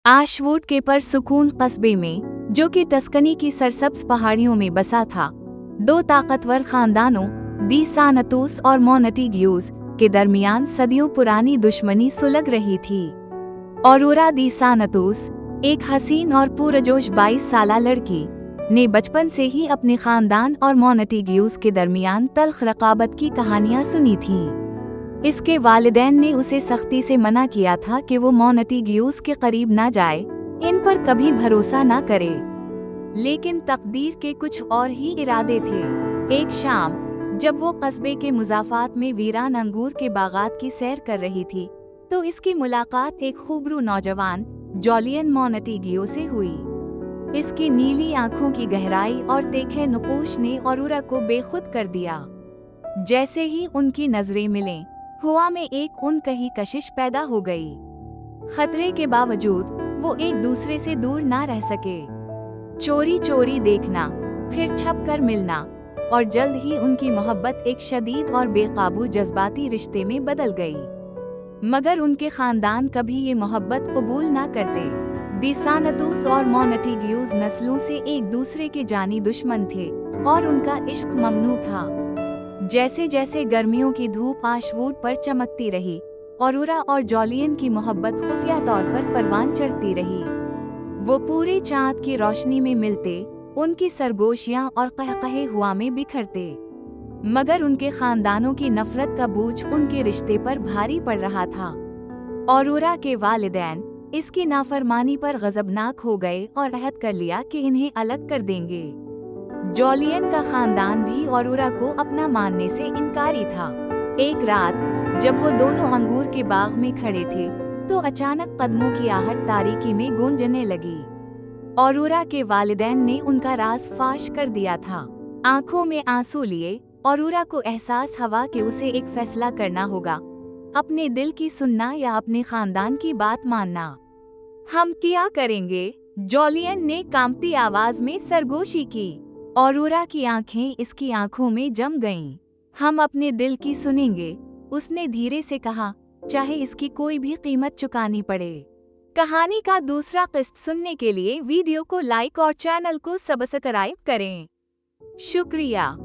आशवुड के परसुकून कस्बे में, जो कि टस्कनी की सरसब्ज पहाड़ियों में बसा था, दो ताकतवर खानदानों दी सानतूस और मोनटेग्यूज के दरमियान सदियों पुरानी दुश्मनी सुलग रही थी। ऑरोरा दी सानतूस, एक हसीन और पुरजोश 22 साला लड़की, ने बचपन से ही अपने खानदान और मोनटेग्यूज के दरमियान तल्ख रकाबत की कहानियां सुनी थीं। इसके वालिदैन ने उसे सख्ती से मना किया था कि वो मोनटेग्यूज के करीब ना जाए, इन पर कभी भरोसा ना करे। लेकिन तकदीर के कुछ और ही इरादे थे। एक शाम, जब वो कस्बे के मुज़ाफ़ात में वीरान अंगूर के बागात की सैर कर रही थी, तो इसकी मुलाकात एक खूबरू नौजवान जॉलियन मोनटेग्यू से हुई। इसकी नीली आंखों की गहराई और तीखे नुकूश ने ऑरोरा को बेखुद कर दिया। जैसे ही उनकी नजरें मिलें, हवा में एक उनकही कशिश पैदा हो गई। खतरे के बावजूद वो एक दूसरे से दूर ना रह सके। चोरी चोरी देखना, फिर छप कर मिलना, और जल्द ही उनकी मोहब्बत एक शदीद और बेकाबू जज्बाती रिश्ते में बदल गई। मगर उनके खानदान कभी ये मोहब्बत कबूल ना करते। दी सानतूस और मोनटेग्यूज नस्लों से एक दूसरे के जानी दुश्मन थे और उनका इश्क ममनू था। जैसे जैसे गर्मियों की धूप आशवुड पर चमकती रही, ऑरोरा और जॉलियन की मोहब्बत खुफिया तौर पर परवान चढ़ती रही। वो पूरे चाँद की रोशनी में मिलते, उनकी सरगोशियां और कहकहे हुआ में बिखरते। मगर उनके खानदानों की नफरत का बोझ उनके रिश्ते पर भारी पड़ रहा था। ऑरोरा के वालिदैन इसकी नाफरमानी पर गजबनाक हो गए और अहद कर लिया कि इन्हें अलग कर देंगे। जॉलियन का खानदान भी ऑरोरा को अपना मानने से इनकारी था। एक रात, जब वो दोनों अंगूर के बाग में खड़े थे, तो अचानक कदमों की आहट तारीकी में गूंजने लगी। ऑरोरा के वालिदैन ने उनका राज फाश कर दिया था। आंखों में आंसू लिए, ऑरोरा को एहसास हुआ कि उसे एक फैसला करना होगा, अपने दिल की सुनना या अपने खानदान की बात मानना। हम क्या करेंगे? जॉलियन ने कांपती आवाज में सरगोशी की। ऑरोरा की आंखें इसकी आंखों में जम गईं। हम अपने दिल की सुनेंगे, उसने धीरे से कहा, चाहे इसकी कोई भी कीमत चुकानी पड़े। कहानी का दूसरा किस्त सुनने के लिए वीडियो को लाइक और चैनल को सब्सक्राइब करें। शुक्रिया।